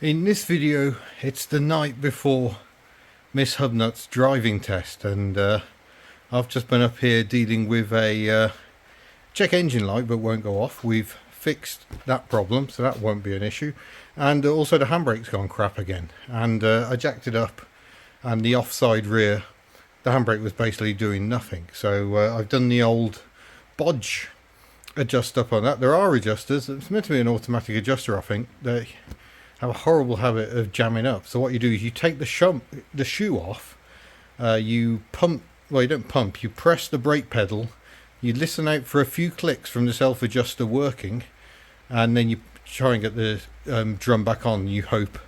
In this video, it's the night before Miss Hubnut's driving test, and I've just been up here dealing with a check engine light but won't go off. We've fixed that problem, so that won't be an issue. And also the handbrake's gone crap again, and I jacked it up, and the offside rear, the handbrake was basically doing nothing. So I've done the old bodge adjust up on that. There are adjusters. It's meant to be an automatic adjuster, I think. They have a horrible habit of jamming up. So what you do is you take the shoe off, you pump, well, you don't pump, you press the brake pedal, you listen out for a few clicks from the self-adjuster working, and then you try and get the drum back on. You hope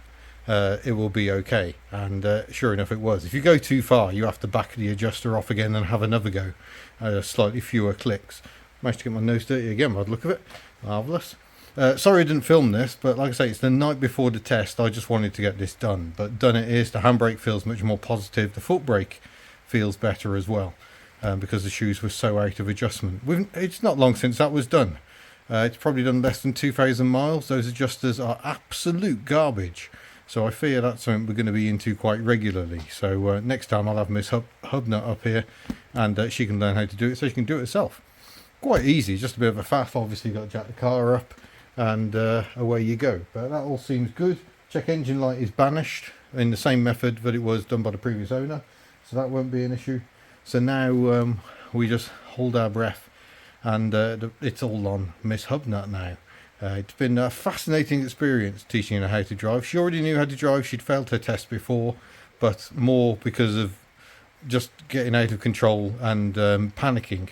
it will be okay, and sure enough it was. If you go too far, you have to back the adjuster off again and have another go, slightly fewer clicks. Managed to get my nose dirty again by the look of it. Marvellous. Sorry I didn't film this, but like I say, it's the night before the test. I just wanted to get this done, but done it is. The handbrake feels much more positive. The foot brake feels better as well, because the shoes were so out of adjustment. It's not long since that was done. It's probably done less than 2,000 miles. Those adjusters are absolute garbage, so I fear that's something we're going to be into quite regularly. So next time I'll have Miss Hubnut up here, and she can learn how to do it, so she can do it herself. Quite easy, just a bit of a faff. Obviously, got to jack the car up, and away you go. But that all seems good. Check engine light is banished in the same method that it was done by the previous owner, so that won't be an issue. So now we just hold our breath, and it's all on Miss Hubnut now. It's been a fascinating experience teaching her how to drive. She already knew how to drive. She'd failed her test before, but more because of just getting out of control and panicking.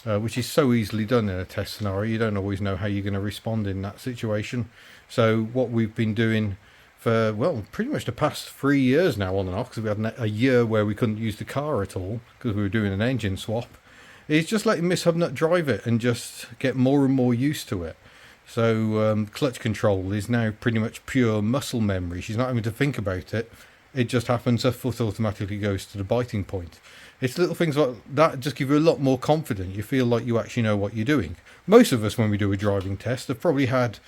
Which is so easily done in a test scenario. You don't always know how you're going to respond in that situation. So what we've been doing for, well, pretty much the past 3 years now, on and off, because we had a year where we couldn't use the car at all because we were doing an engine swap, is just letting Miss Hubnut drive it and just get more and more used to it. So clutch control is now pretty much pure muscle memory. She's not having to think about it. It just happens her foot automatically goes to the biting point. It's little things like that just give you a lot more confidence. You feel like you actually know what you're doing. Most of us, when we do a driving test, have probably had,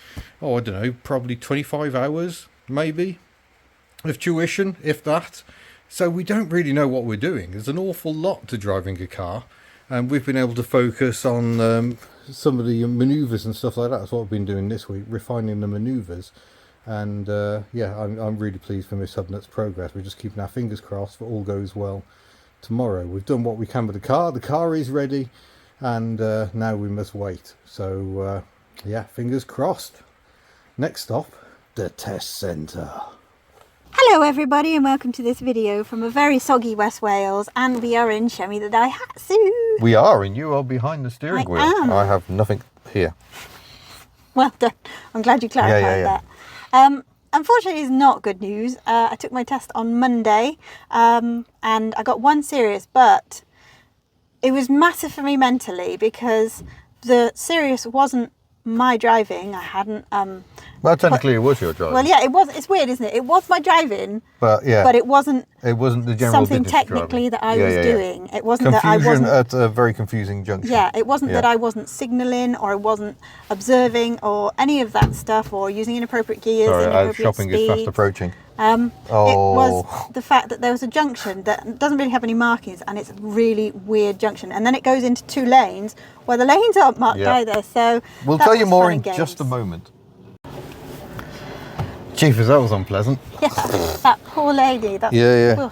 I don't know, probably 25 hours, maybe, of tuition, if that. So we don't really know what we're doing. There's an awful lot to driving a car, and we've been able to focus on some of the manoeuvres and stuff like that. That's what we've been doing this week, refining the manoeuvres. And yeah, I'm really pleased for Miss Hubnut's progress. We're just keeping our fingers crossed that all goes well tomorrow. We've done what we can with the car is ready, and now we must wait. So yeah, fingers crossed. Next stop, the test centre. Hello everybody, and welcome to this video from a very soggy West Wales, and we are in Show Me the Daihatsu. We are, and you are behind the steering wheel. I have nothing here. Well done. I'm glad you clarified that. Unfortunately, it's not good news. I took my test on Monday, and I got 1 serious, but it was massive for me mentally because the serious wasn't my driving. I hadn't Well, technically it was your driving. well, yeah, it was. It's weird, isn't it? It was my driving, but yeah, but it wasn't the general something business technically driving that I was doing. It wasn't Confusion that I wasn't at a very confusing junction. Yeah, it wasn't that I wasn't signalling, or I wasn't observing, or any of that stuff, or using inappropriate gears, Sorry, inappropriate shopping speeds. is fast approaching. It was the fact that there was a junction that doesn't really have any markings, and it's a really weird junction, and then it goes into 2 lanes where the lanes aren't marked either. So we'll tell you more in just a moment. Jeepers, that was unpleasant. Yeah, that poor lady. That, Yeah.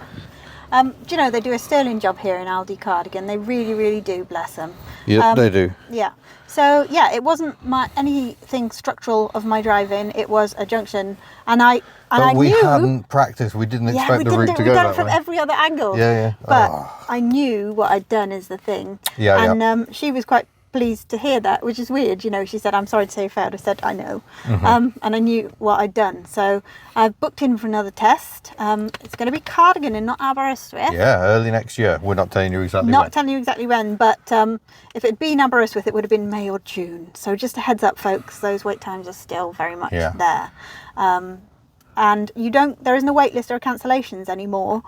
do you know, they do a sterling job here in Aldi Cardigan. They really, really do, bless them. Yeah, they do. Yeah. So yeah, it wasn't anything structural of my driving. It was a junction, and I we knew. hadn't practiced. We didn't expect the route to go we done that it from way. every other angle. Yeah. But I knew what I'd done is the thing. Yeah. And she was quite pleased to hear that, which is weird. You know, she said, "I'm sorry to say you failed." I said, "I know," and I knew what I'd done. So I booked in for another test. It's going to be Cardigan and not Aberystwyth. Yeah, early next year. We're not telling you exactly when. Not telling you exactly when, but if it had been Aberystwyth, it would have been May or June. So just a heads up, folks, those wait times are still very much there. And there isn't a wait list or cancellations anymore.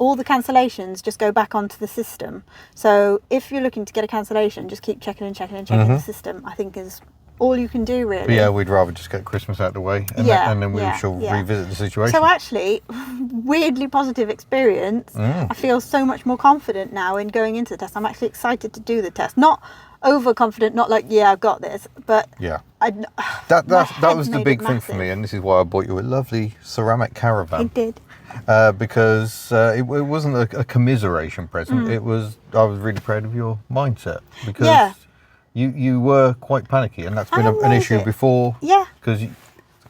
All the cancellations just go back onto the system. So if you're looking to get a cancellation, just keep checking the system, I think is all you can do, really. But yeah, we'd rather just get Christmas out of the way, and then we shall revisit the situation. So actually, weirdly positive experience. I feel so much more confident now in going into the test. I'm actually excited to do the test. Not overconfident, not like, yeah, I've got this, but yeah. that was the big thing for me, and this is why I bought you a lovely ceramic caravan. It did. Because it wasn't a commiseration present. I was really proud of your mindset, because you were quite panicky, and that's been an issue before. Yeah. Because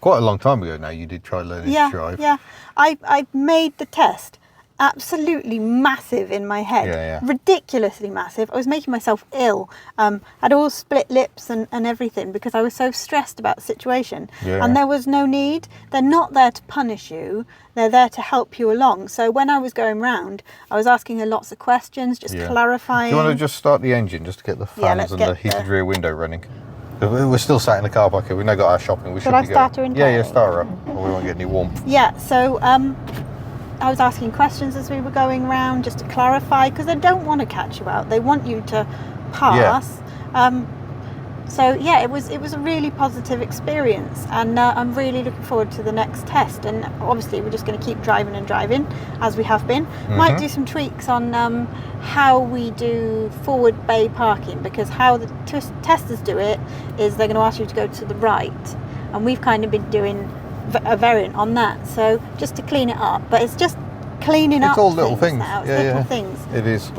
quite a long time ago now, you did try learning to drive. Yeah. I made the test absolutely massive in my head, ridiculously massive. I was making myself ill. Had all split lips and everything because I was so stressed about the situation. And there was no need. They're not there to punish you. They're there to help you along. So when I was going round, I was asking her lots of questions, just clarifying. Do you want to just start the engine just to get the fans and the heated rear window running? We're still sat in the car park here. We've now got our shopping. Should I start her in? Yeah, start her up. Or we won't get any warmth. Yeah, so I was asking questions as we were going around just to clarify, because they don't want to catch you out. They want you to pass. So yeah, it was a really positive experience, and I'm really looking forward to the next test. And obviously, we're just going to keep driving as we have been. Might do some tweaks on how we do forward bay parking, because how the testers do it is they're going to ask you to go to the right, and we've kind of been doing a variant on that, so just to clean it up. But it's just cleaning up. It's all little things. Now. It's little things. It is.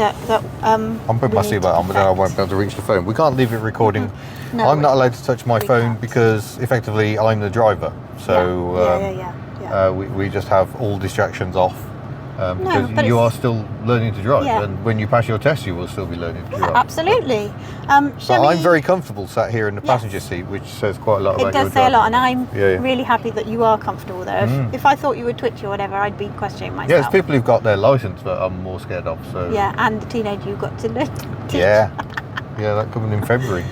I'm putting my seatbelt on, but then I won't be able to reach the phone. We can't leave it recording. No, I'm not allowed to touch my phone because effectively I'm the driver. So we just have all distractions off. Because you are still learning to drive, and when you pass your test, you will still be learning to drive. Absolutely. But I'm very comfortable sat here in the passenger seat, which says quite a lot about your driving. It does say a lot, and I'm really happy that you are comfortable there. If I thought you were twitchy or whatever, I'd be questioning myself. Yeah, it's people who've got their licence that I'm more scared of. So yeah, and the teenager you got to teach. Yeah, that coming in February.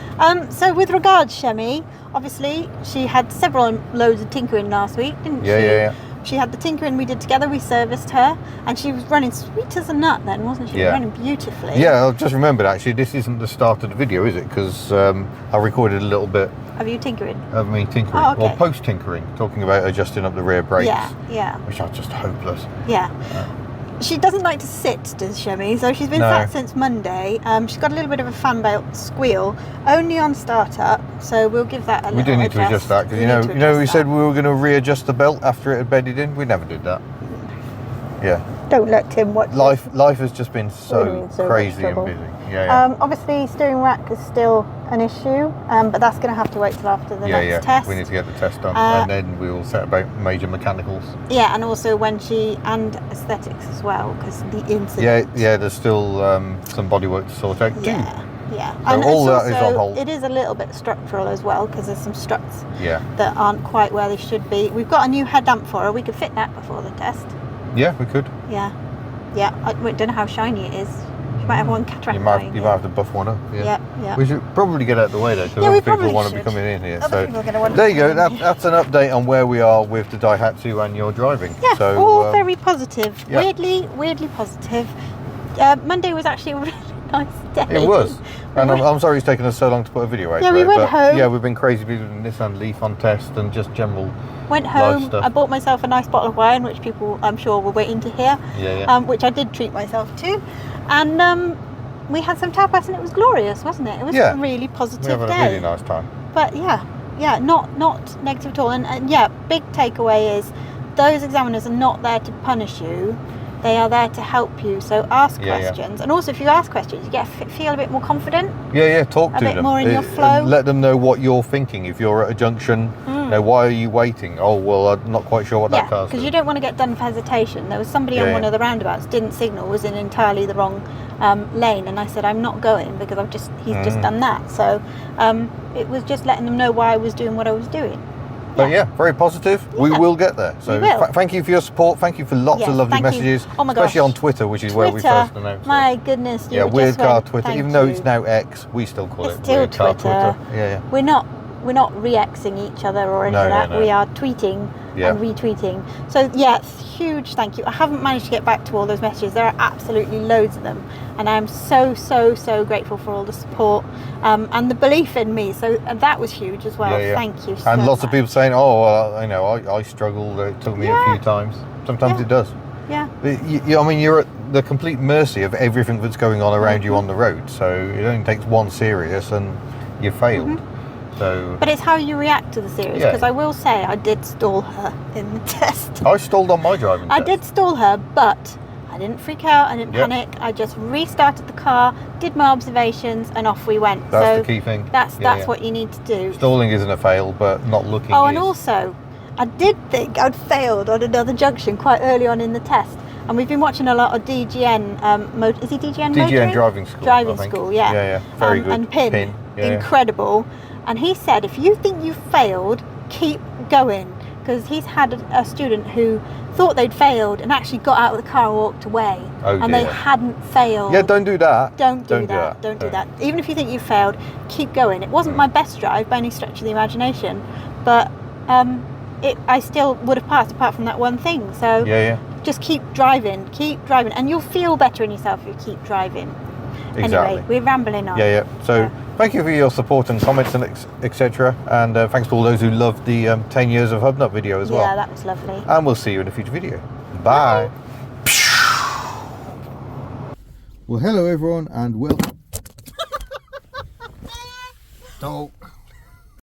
So with regards Shemi, obviously she had several loads of tinkering last week, didn't she? Yeah. She had the tinkering we did together, we serviced her, and she was running sweet as a nut then, wasn't she? Running beautifully. Yeah, I just remembered actually, this isn't the start of the video, is it? Because I recorded a little bit of you tinkering? Of me tinkering, or post-tinkering, talking about adjusting up the rear brakes. Yeah. Which are just hopeless. Yeah. She doesn't like to sit, does Shemi? So she's been sat since Monday. She's got a little bit of a fan belt squeal, only on startup. So we'll give that a little. We do need to adjust that, because you know we said we were going to readjust the belt after it had bedded in. We never did that. Yeah. Don't let Tim watch. Life has just been so crazy and busy. Yeah. Obviously, steering rack is still an issue, but that's going to have to wait till after the next test. We need to get the test done, and then we will set about major mechanicals. Yeah, and also and aesthetics as well, because the incident. Yeah. There's still some bodywork to sort out too. Yeah. So and all that is on hold. It is a little bit structural as well, because there's some struts that aren't quite where they should be. We've got a new headlamp for her. We could fit that before the test. Yeah, we could. Yeah. I don't know how shiny it is. You might have one cataract. You might have to buff one up. Yeah. We should probably get out of the way though, because other people want to be coming in here. So there you go. That's an update on where we are with the Daihatsu and your driving. Yeah, so, all very positive. Yeah. Weirdly positive. Monday was actually a really nice day. It was. And I'm sorry it's taken us so long to put a video out. Yeah, we went home. Yeah, we've been crazy busy with Nissan Leaf on test and just general. Went home. I bought myself a nice bottle of wine, which people I'm sure were waiting to hear. Which I did treat myself to, and we had some tapas and it was glorious, wasn't it? It was a really positive day. We had a really nice time. But not negative at all. And big takeaway is those examiners are not there to punish you. They are there to help you. So ask questions, and also if you ask questions, you feel a bit more confident. Talk to them. A bit more in your flow. Let them know what you're thinking. If you're at a junction, why are you waiting? Oh well, I'm not quite sure what that car's doing. Because you don't want to get done for hesitation. There was somebody on one of the roundabouts didn't signal, was in entirely the wrong lane, and I said I'm not going because he's just done that. So it was just letting them know why I was doing what I was doing. But very positive. We will get there. So thank you for your support. Thank you for lots of lovely messages, especially on Twitter, which is where we first announced it. My goodness, Weird Car Twitter. Even though it's now X, we still call it Weird Car Twitter. We're not we're not re-Xing each other or anything like that. No. We are tweeting and retweeting. So yeah, huge thank you. I haven't managed to get back to all those messages. There are absolutely loads of them, and I am so grateful for all the support and the belief in me. So that was huge as well. Thank you so And lots much. of people saying, oh, well, you know, I struggled. It took me a few times. Sometimes it does. Yeah. I mean, you're at the complete mercy of everything that's going on around you on the road. So it only takes one serious and you failed. So. But it's how you react to the series, because I will say I did stall her in the test. I stalled on my driving test. I did stall her, but I didn't freak out, I didn't panic. I just restarted the car, did my observations, and off we went. That's the key thing. That's what you need to do. Stalling isn't a fail, but not looking and is. also, I did think I'd failed on another junction quite early on in the test. And we've been watching a lot of DGN, is he DGN DGN driving school. Driving school, yeah. Yeah. Very good. And Pin. Yeah. Incredible. And he said, if you think you've failed, keep going. Because he's had a student who thought they'd failed and actually got out of the car and walked away. And they hadn't failed. Yeah, don't do that. Don't do that. Even if you think you've failed, keep going. It wasn't my best drive by any stretch of the imagination, but I still would have passed apart from that one thing. So just keep driving, and you'll feel better in yourself if you keep driving. Exactly. Anyway, we're rambling on. So thank you for your support and comments and etc. And thanks to all those who loved the 10 years of Hubnut video as well. Yeah, that was lovely. And we'll see you in a future video. Bye. Well, hello everyone, and welcome.